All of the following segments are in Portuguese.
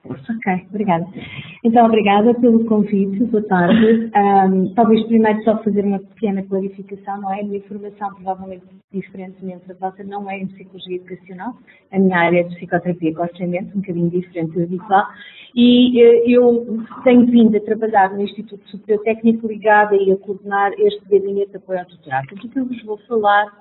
Ok, obrigada. Então, obrigada pelo convite, boa tarde. Talvez primeiro só fazer uma pequena clarificação, não é? A minha formação provavelmente diferentemente da vossa não é em psicologia educacional, a minha área é de psicoterapia coscendente, um bocadinho diferente do habitual, e eu tenho vindo a trabalhar no Instituto Superior Técnico ligado e a coordenar este gabinete de apoio ao tutorado. Portanto, o que eu vos vou falar,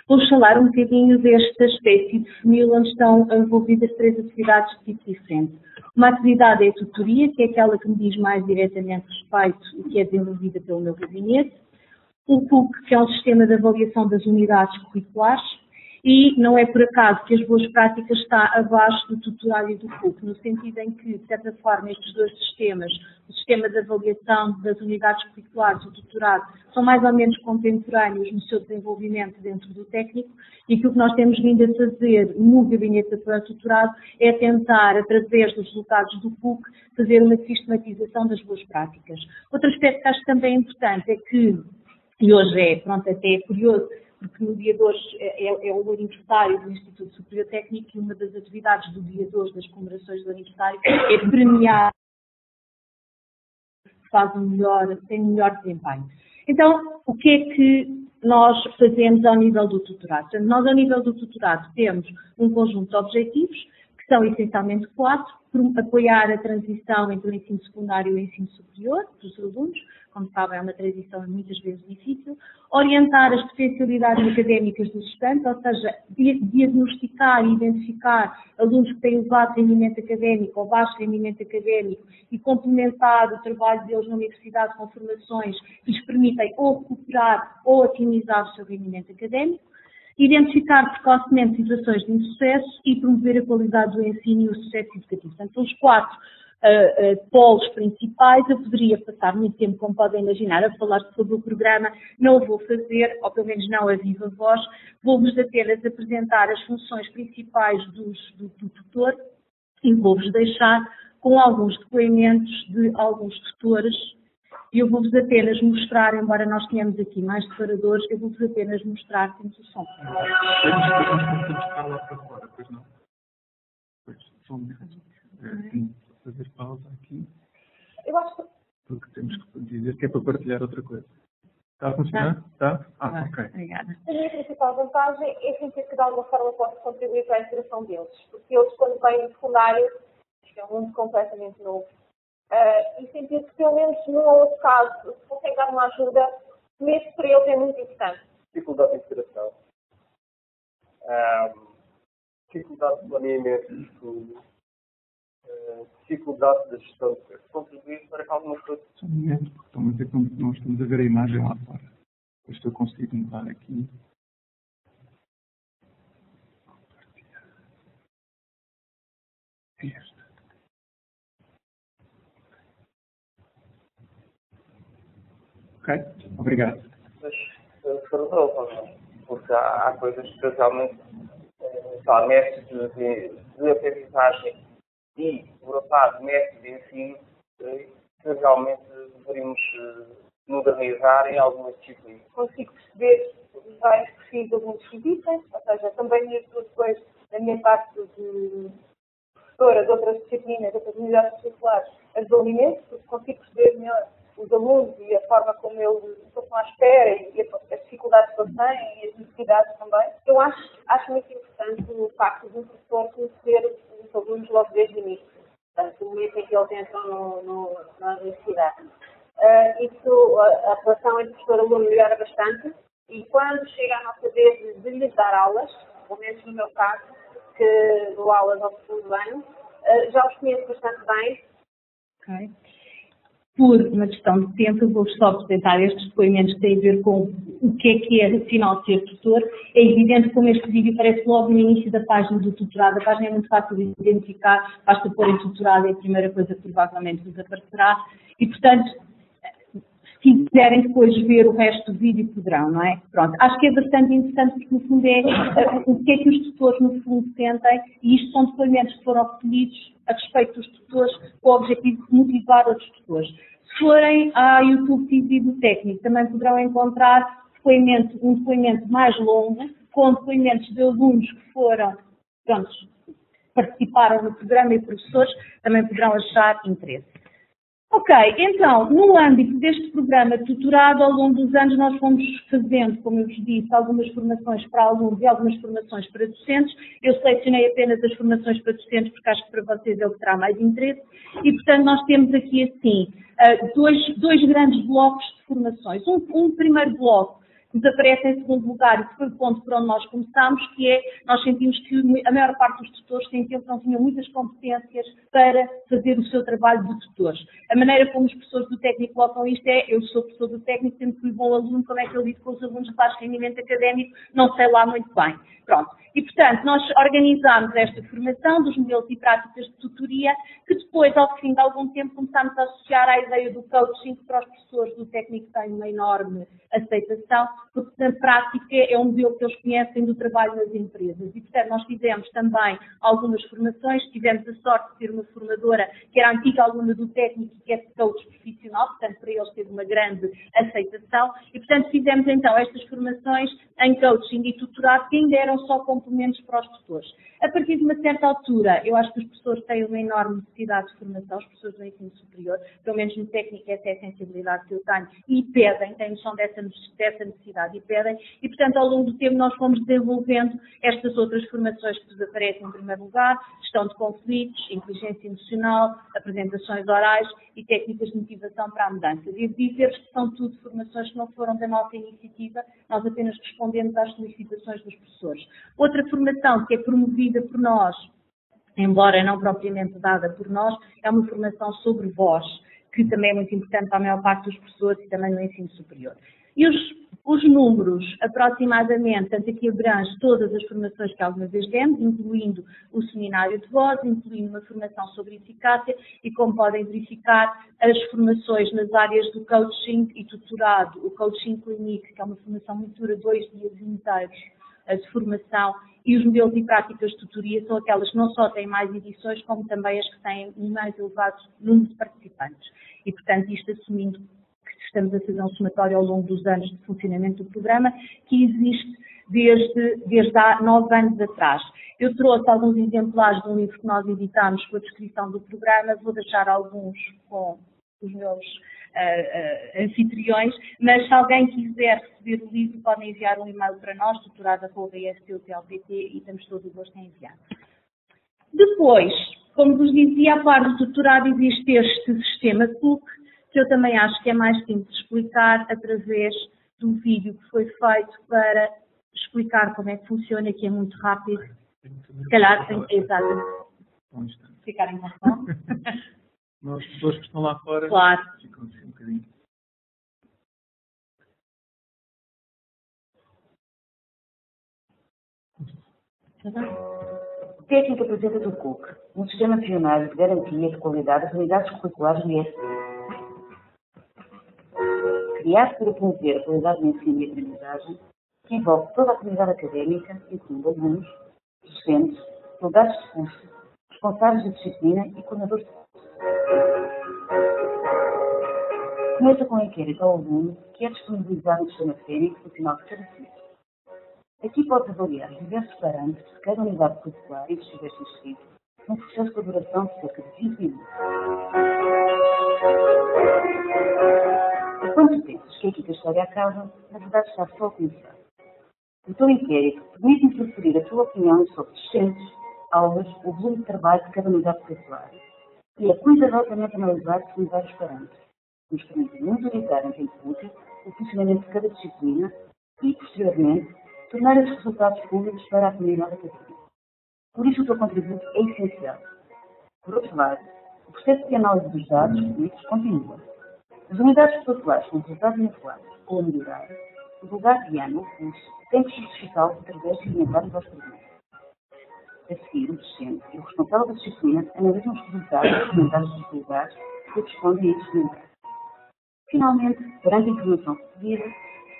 vou falar um bocadinho desta espécie de funil onde estão envolvidas três atividades de tipo diferente. Uma atividade é a tutoria, que é aquela que me diz mais diretamente respeito e que é desenvolvida pelo meu gabinete. O PUC, que é um sistema de avaliação das unidades curriculares, e não é por acaso que as boas práticas está abaixo do tutorado e do PUC, no sentido em que, de certa forma, estes dois sistemas, o sistema de avaliação das unidades curriculares e o tutorado, são mais ou menos contemporâneos no seu desenvolvimento dentro do técnico, e aquilo que nós temos vindo a fazer no gabinete de apoio ao tutorado é tentar, através dos resultados do PUC, fazer uma sistematização das boas práticas. Outro aspecto que acho também importante é que, e hoje é, pronto, até é curioso, porque no dia de hoje é o aniversário do Instituto Superior Técnico e uma das atividades do dia de hoje, das comemorações do aniversário, é premiar que faz tem um melhor desempenho. Então, o que é que nós fazemos ao nível do tutorado? Portanto, nós, ao nível do tutorado, temos um conjunto de objetivos, que são essencialmente 4, apoiar a transição entre o ensino secundário e o ensino superior dos alunos, como sabem, é uma transição muitas vezes difícil, orientar as potencialidades académicas dos estudantes, ou seja, diagnosticar e identificar alunos que têm elevado rendimento académico ou baixo rendimento académico e complementar o trabalho deles na universidade com formações que lhes permitem ou recuperar ou otimizar o seu rendimento académico, identificar precocemente situações de insucesso e promover a qualidade do ensino e o sucesso educativo. Portanto, são os 4 polos principais. Eu poderia passar muito tempo, como podem imaginar, a falar sobre o programa, não o vou fazer, ou pelo menos não a viva voz, vou-vos apenas apresentar as funções principais do tutor e vou-vos deixar com alguns depoimentos de alguns tutores. E eu vou-vos apenas mostrar, embora nós tenhamos aqui mais separadores, eu vou-vos apenas mostrar, temos o som. Podemos estar lá para fora, pois não? Pois, só um minuto. Fazer pausa aqui. Eu acho que... Porque temos que dizer que é para partilhar outra coisa. Está a funcionar? Está? Ok. Obrigada. A minha principal vantagem é sentir que de alguma forma posso contribuir para a integração deles. Porque eles, quando vêm no secundário, isto é um mundo completamente novo. E sentir que, pelo menos num ou outro caso, se conseguem dar uma ajuda, mesmo para eles é muito importante. Dificuldade de integração. Dificuldade de planeamento de estudo. Dificuldade da gestão de contribuir para que algumas coisas. Só um momento, porque estão a dizer que nós estamos a ver a imagem lá fora. Depois estou a conseguir mudar aqui. É esta. Ok, obrigado. Mas se resolvam, porque há coisas que realmente, métodos de aprendizagem e, por outro lado, métodos de ensino que realmente deveríamos modernizar em algumas disciplinas. Consigo perceber os vários perfis de alunos que existem, ou seja, também me ajudo depois da minha parte de professora de outras disciplinas, de outras unidades curriculares, a desenvolvimento, porque consigo perceber melhor os alunos e a forma como eles estão à espera e as dificuldades que eles têm e as necessidades também. Eu acho muito importante o facto de um professor conhecer os alunos logo desde o início, portanto, no momento em que eles entram na universidade. A relação entre professor e aluno melhora bastante e quando chega a nossa vez de lhes dar aulas, pelo menos no meu caso, que dou aulas ao segundo ano, já os conheço bastante bem. Okay. Por uma questão de tempo, eu vou só apresentar estes depoimentos que têm a ver com o que é afinal, ser tutor. É evidente como este vídeo aparece logo no início da página do tutorado. A página é muito fácil de identificar, basta pôr em tutorado, é a primeira coisa que provavelmente vos aparecerá. E, portanto, se quiserem depois ver o resto do vídeo, poderão, não é? Pronto, acho que é bastante interessante porque, no fundo, é o que é que os tutores, no fundo, sentem, e isto são depoimentos que foram recolhidos a respeito dos tutores com o objetivo de motivar outros tutores. Se forem à YouTube TV do técnico, também poderão encontrar um depoimento mais longo, com depoimentos de alunos que foram pronto, participaram no programa e professores também poderão achar interesse. Ok, então, no âmbito deste programa tutorado, ao longo dos anos nós fomos fazendo, como eu vos disse, algumas formações para alunos e algumas formações para docentes. Eu selecionei apenas as formações para docentes porque acho que para vocês é o que terá mais interesse. E, portanto, nós temos aqui, assim, dois grandes blocos de formações. Um primeiro bloco que nos aparece em segundo lugar e que foi o ponto por onde nós começámos, que é, nós sentimos que a maior parte dos tutores sentiam que não tinham muitas competências para fazer o seu trabalho de tutores. A maneira como os professores do técnico colocam isto é, eu sou professor do técnico, sendo que fui bom aluno, como é que eu lido com os alunos de baixo rendimento académico, não sei lá muito bem. Pronto. E, portanto, nós organizámos esta formação dos modelos e práticas de tutoria, que depois, ao fim de algum tempo, começámos a associar à ideia do coaching, que para os professores do técnico tem uma enorme aceitação, porque na prática é um modelo que eles conhecem do trabalho nas empresas. E, portanto, nós fizemos também algumas formações, tivemos a sorte de ter uma formadora que era antiga aluna do técnico e que é coach profissional, portanto, para eles teve uma grande aceitação. E, portanto, fizemos então estas formações em coaching e tutorado, que ainda eram só complementos para os tutores. A partir de uma certa altura, eu acho que os professores têm uma enorme necessidade de formação, os professores do ensino superior, pelo menos no técnico essa é a sensibilidade que eu tenho, e pedem, têm noção dessa necessidade e pedem, e portanto ao longo do tempo nós fomos desenvolvendo estas outras formações que vos aparecem em primeiro lugar, gestão de conflitos, inteligência emocional, apresentações orais e técnicas de motivação para a mudança. Devo dizer-vos que são tudo formações que não foram da nossa iniciativa, nós apenas respondemos às solicitações dos professores. Outra formação que é promovida por nós, embora não propriamente dada por nós, é uma formação sobre voz, que também é muito importante para a maior parte dos professores e também no ensino superior. E os números, aproximadamente, tanto aqui abrange todas as formações que alguma vez demos, incluindo o seminário de voz, incluindo uma formação sobre eficácia e, como podem verificar, as formações nas áreas do coaching e tutorado, o coaching clinic, que é uma formação muito dura, 2 dias inteiros de formação, e os modelos e práticas de tutoria são aquelas que não só têm mais edições, como também as que têm um mais elevado número de participantes. E, portanto, isto assumindo que estamos a fazer um somatório ao longo dos anos de funcionamento do programa, que existe desde há 9 anos atrás. Eu trouxe alguns exemplares de um livro que nós editámos com a descrição do programa, vou deixar alguns com os meus anfitriões, mas se alguém quiser receber o livro, podem enviar um e-mail para nós, tutorado@stutl.pt, e temos todo o gosto em enviar. Depois, como vos dizia, a par do tutorado existe este sistema PUC, que eu também acho que é mais simples de explicar através do vídeo que foi feito para explicar como é que funciona, que é muito rápido. Se calhar, exatamente. Ficarem com fome. As pessoas que estão lá fora, claro, ficam assim um bocadinho. O técnico apresenta do CUC, um sistema pioneiro de garantia de qualidade das unidades curriculares do ISP. Criado para promover a qualidade do ensino e aprendizagem, que envolve toda a comunidade académica, incluindo alunos, docentes, delegados de curso, responsáveis de disciplina e coordenadores de curso. Começa com um inquérito ao aluno que é disponibilizado no sistema académico no final de cada ciclo. Aqui pode avaliar os diversos parâmetros de cada unidade curricular e estiver inscrito num processo com a duração de cerca de 20 minutos. Enquanto pensas que aqui a história acaba, na verdade está só a começar. O teu inquérito permite-me preferir a tua opinião sobre docentes, aulas, o volume de trabalho de cada unidade curricular e é cuidadosamente analisado segundo vários parâmetros, nos permite monitorizar em tempo útil o funcionamento de cada disciplina e, posteriormente, tornar esses resultados públicos para a comunidade académica. Por isso, o teu contributo é essencial. Por outro lado, o processo de análise dos dados públicos continua. As unidades curriculares com resultados inadequados ou a melhorar, o lugar de ano, o curso, tem que justificá-los através de comentários aos tribunais. A seguir, o docente e o responsável da disciplina analisam os resultados e os comentários dos delegados que respondem a estes comentários. Finalmente, perante a informação recebida,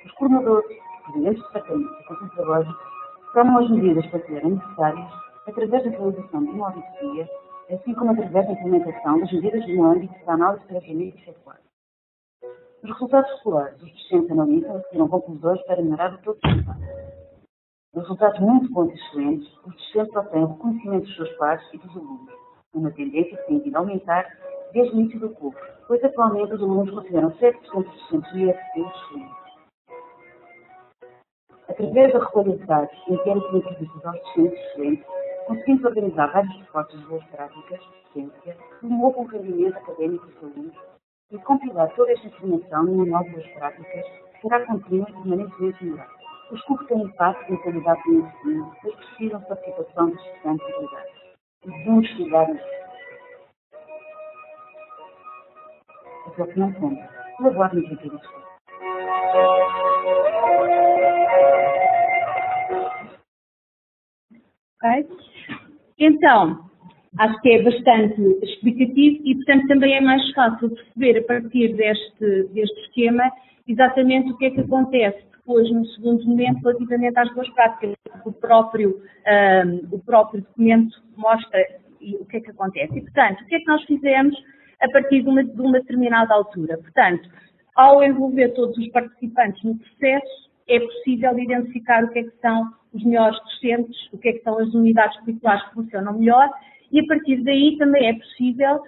os coordenadores, presidentes de departamentos e conselhos pedagógicos tomam as medidas para serem necessárias através da realização de uma auditoria, assim como através da implementação das medidas no âmbito da análise de tratamento efetuado. Os resultados escolares dos docentes analisam e retiram conclusões para melhorar o todo o sistema. Resultados muito bons e excelentes, os docentes obtêm o reconhecimento dos seus pares e dos alunos, uma tendência que tem vindo a aumentar desde o início do curso, pois atualmente os alunos consideram 7% dos docentes do IFP excelentes. Através da regularidade em termos de entrevistas aos docentes excelentes, conseguimos organizar vários reportes de boas práticas de docência, promover o rendimento académico dos alunos e compilar toda esta informação numa nova boas práticas que será contínua e permanentemente melhorada. Os cursos têm impacto na qualidade do ensino, mas precisam de participação dos estudantes e cuidados. E devemos estudar nisso. Até o que não conta. Colabore nos entrevistas. Ok? Então, acho que é bastante explicativo e, portanto, também é mais fácil perceber a partir deste esquema exatamente o que é que acontece depois no segundo momento relativamente às boas práticas. O próprio documento mostra o que é que acontece. E, portanto, o que é que nós fizemos a partir de uma determinada altura? Portanto, ao envolver todos os participantes no processo, é possível identificar o que é que são os melhores docentes, o que é que são as unidades curriculares que funcionam melhor e, a partir daí, também é possível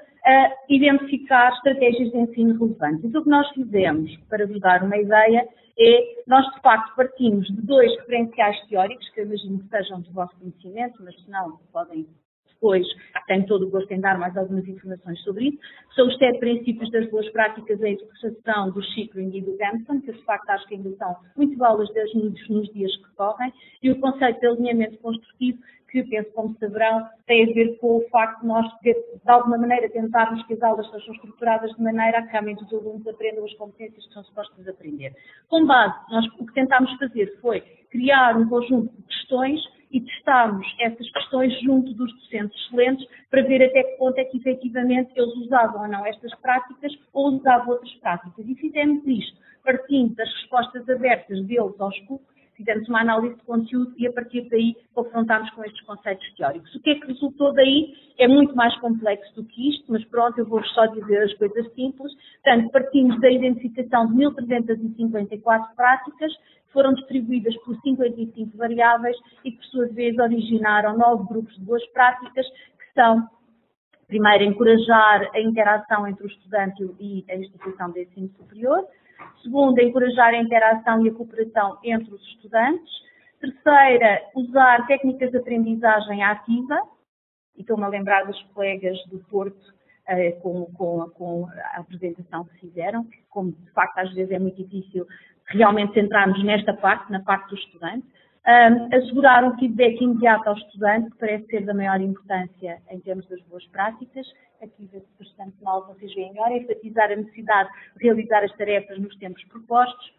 identificar estratégias de ensino relevantes. Então, o que nós fizemos, para vos dar uma ideia, é, nós de facto partimos de 2 referenciais teóricos, que eu imagino que sejam do vosso conhecimento, mas se não, podem depois, tenho todo o gosto em dar mais algumas informações sobre isso. São os 7 princípios das boas práticas em educação do Chickering e do Gamson, que de facto acho que ainda são muito válidas nos dias que correm, e o conceito de alinhamento construtivo, que penso, como saberão, tem a ver com o facto de nós, de alguma maneira, tentarmos que as aulas sejam estruturadas de maneira a que realmente os alunos aprendam as competências que são supostos aprender. Com base, nós o que tentámos fazer foi criar um conjunto de questões e testámos essas questões junto dos docentes excelentes para ver até que ponto é que efetivamente eles usavam ou não estas práticas ou usavam outras práticas. E fizemos isto partindo das respostas abertas deles aos PUC, fizemos uma análise de conteúdo e a partir daí confrontámos com estes conceitos teóricos. O que é que resultou daí? É muito mais complexo do que isto, mas pronto, eu vou só dizer as coisas simples. Portanto, partimos da identificação de 1.354 práticas, que foram distribuídas por 55 variáveis e que, por sua vez, originaram 9 grupos de boas práticas, que são, primeiro, encorajar a interação entre o estudante e a instituição de ensino superior. Segundo, encorajar a interação e a cooperação entre os estudantes. Terceira, usar técnicas de aprendizagem ativa. E estou-me a lembrar dos colegas do Porto com a apresentação que fizeram, como de facto às vezes é muito difícil realmente centrarmos nesta parte, na parte do estudante. Assegurar um feedback imediato ao estudante, que parece ser da maior importância em termos das boas práticas. Aqui vê-se bastante mal, vocês veem melhor. Enfatizar a necessidade de realizar as tarefas nos tempos propostos.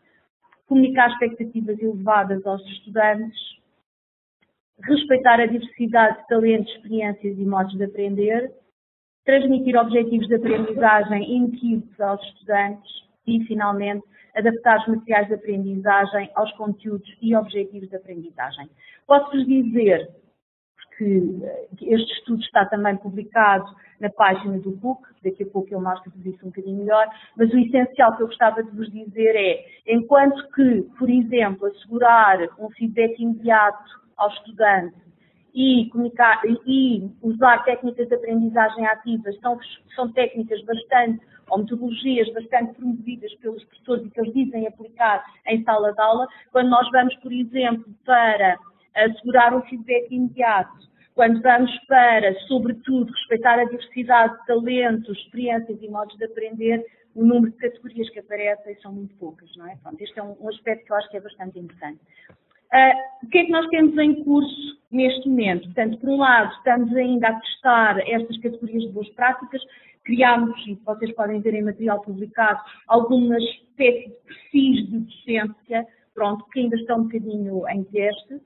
Comunicar expectativas elevadas aos estudantes. Respeitar a diversidade de talentos, experiências e modos de aprender. Transmitir objetivos de aprendizagem inequívocos aos estudantes. E, finalmente, adaptar os materiais de aprendizagem aos conteúdos e objetivos de aprendizagem. Posso-vos dizer que este estudo está também publicado na página do PUC, daqui a pouco eu mostro-vos isso um bocadinho melhor, mas o essencial que eu gostava de vos dizer é, enquanto que, por exemplo, assegurar um feedback imediato ao estudante e usar técnicas de aprendizagem ativas são técnicas bastante, ou metodologias bastante promovidas pelos professores e que eles dizem aplicar em sala de aula, quando nós vamos, por exemplo, para assegurar um feedback imediato, quando vamos para, sobretudo, respeitar a diversidade de talentos, experiências e modos de aprender, o número de categorias que aparecem são muito poucas, não é? Pronto, este é um aspecto que eu acho que é bastante importante. O que é que nós temos em curso neste momento? Portanto, por um lado, estamos ainda a testar estas categorias de boas práticas, criámos, e vocês podem ver em material publicado, algumas espécies de perfis de docência, pronto, que ainda estão um bocadinho em teste.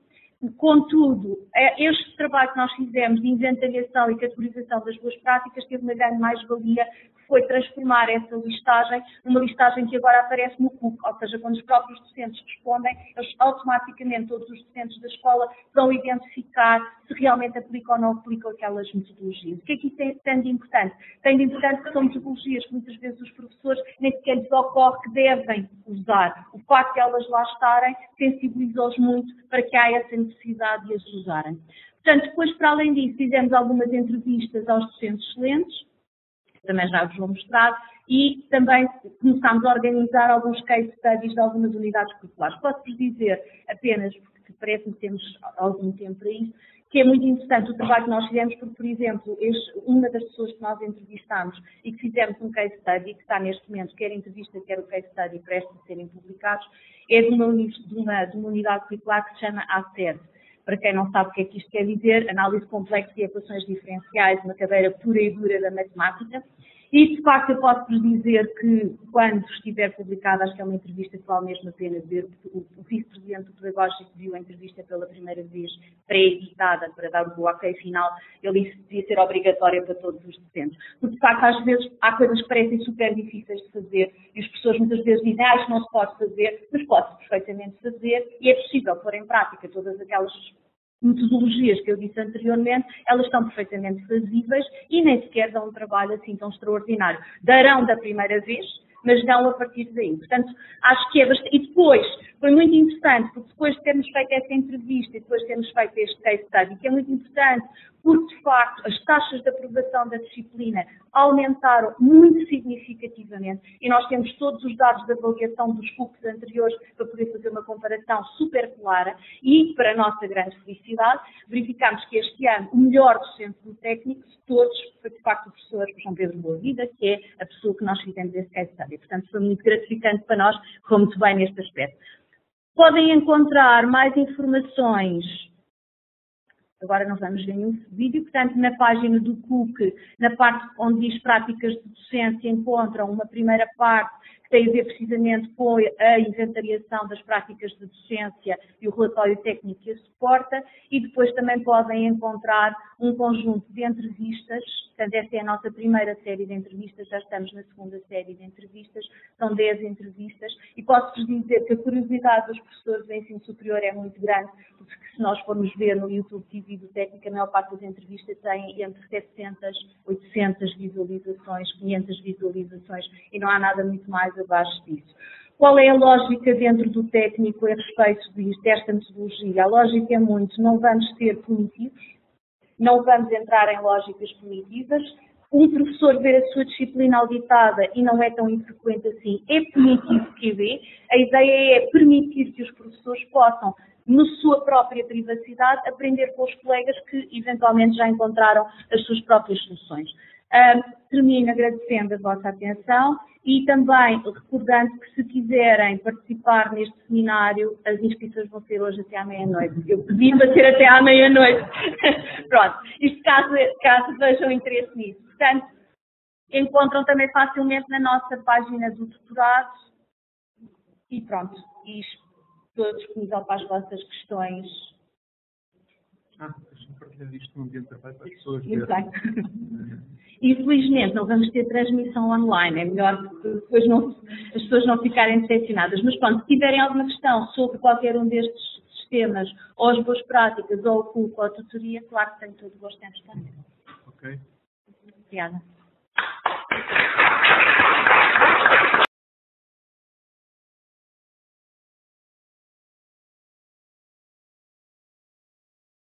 Contudo, este trabalho que nós fizemos de inventariação e categorização das boas práticas teve uma grande mais-valia, que foi transformar essa listagem numa listagem que agora aparece no CUC, ou seja, quando os próprios docentes respondem, eles automaticamente, todos os docentes da escola, vão identificar se realmente aplicam ou não aplicam aquelas metodologias. O que é que isso tem de importante? Tem de importante que são metodologias que muitas vezes os professores nem sequer lhes ocorre que devem usar. O facto de elas lá estarem sensibiliza-os muito para que há essa necessidade de as usarem. Portanto, depois, para além disso, fizemos algumas entrevistas aos docentes excelentes, também já vos vou mostrar, e também começámos a organizar alguns case studies de algumas unidades curriculares. Posso-vos dizer apenas, porque parece-me que temos algum tempo para isso, que é muito interessante o trabalho que nós fizemos, porque, por exemplo, uma das pessoas que nós entrevistámos e que fizemos um case study, que está neste momento, quer a entrevista, quer o case study, prestes a serem publicados, é de uma unidade curricular que se chama ACED. Para quem não sabe o que é que isto quer dizer, Análise Complexa e Equações Diferenciais, uma cadeira pura e dura da matemática. E, de facto, eu posso-vos dizer que, quando estiver publicada, acho que é uma entrevista que vale mesmo a pena ver, o vice-presidente do Pedagógico viu a entrevista pela primeira vez pré-editada para dar o ok final, ele disse que devia ser obrigatória para todos os docentes. Porque, de facto, às vezes há coisas que parecem super difíceis de fazer e as pessoas muitas vezes dizem, isto não se pode fazer, mas pode-se perfeitamente fazer e é possível pôr em prática todas aquelas metodologias que eu disse anteriormente, elas estão perfeitamente fazíveis e nem sequer dão um trabalho assim tão extraordinário. Darão da primeira vez, mas dão a partir daí. Portanto, acho que é bastante... E depois, foi muito interessante, porque depois de termos feito essa entrevista e depois de termos feito este case study, que é muito importante, porque, de facto, as taxas de aprovação da disciplina aumentaram muito significativamente e nós temos todos os dados de avaliação dos CUCs anteriores para poder fazer uma comparação super clara e, para a nossa grande felicidade, verificamos que este ano o melhor docente do técnico de todos foi, de facto, o professor João Pedro Boavida, que é a pessoa que nós fizemos esse case study. Portanto, foi muito gratificante para nós, correu muito bem neste aspecto. Podem encontrar mais informações. Agora não vamos ver nenhum vídeo, portanto, na página do CUC, na parte onde diz práticas de docência, encontram uma primeira parte que tem a ver precisamente com a inventariação das práticas de docência e o relatório técnico que a suporta, e depois também podem encontrar um conjunto de entrevistas, portanto, esta é a nossa primeira série de entrevistas, já estamos na segunda série de entrevistas, são 10 entrevistas, e posso-vos dizer que a curiosidade dos professores do ensino superior é muito grande, porque se nós formos ver no YouTube TV do Técnico, a maior parte das entrevistas tem entre 700, 800 visualizações, 500 visualizações, e não há nada muito mais abaixo disso. Qual é a lógica dentro do técnico a respeito desta metodologia? A lógica é muito, não vamos ser punitivos, não vamos entrar em lógicas punitivas. Um professor ver a sua disciplina auditada e não é tão infrequente assim, é punitivo QB. A ideia é permitir que os professores possam, na sua própria privacidade, aprender com os colegas que eventualmente já encontraram as suas próprias soluções. Termino agradecendo a vossa atenção e também recordando que se quiserem participar neste seminário, as inscrições vão ser hoje até à meia-noite. Eu pedi para ser até à meia-noite. Pronto, isto caso vejam interesse nisso. Portanto, encontram também facilmente na nossa página do doutorado e pronto, estou disponível para as vossas questões. Deixa-me partilhar isto no ambiente de trabalho para as pessoas Muito verem. bem. Infelizmente não vamos ter transmissão online, é melhor porque depois as pessoas não ficarem decepcionadas. Mas pronto, se tiverem alguma questão sobre qualquer um destes sistemas, ou as boas práticas, ou o CUC, ou a tutoria, claro que tenho todo o gosto em responder. Ok. Obrigada.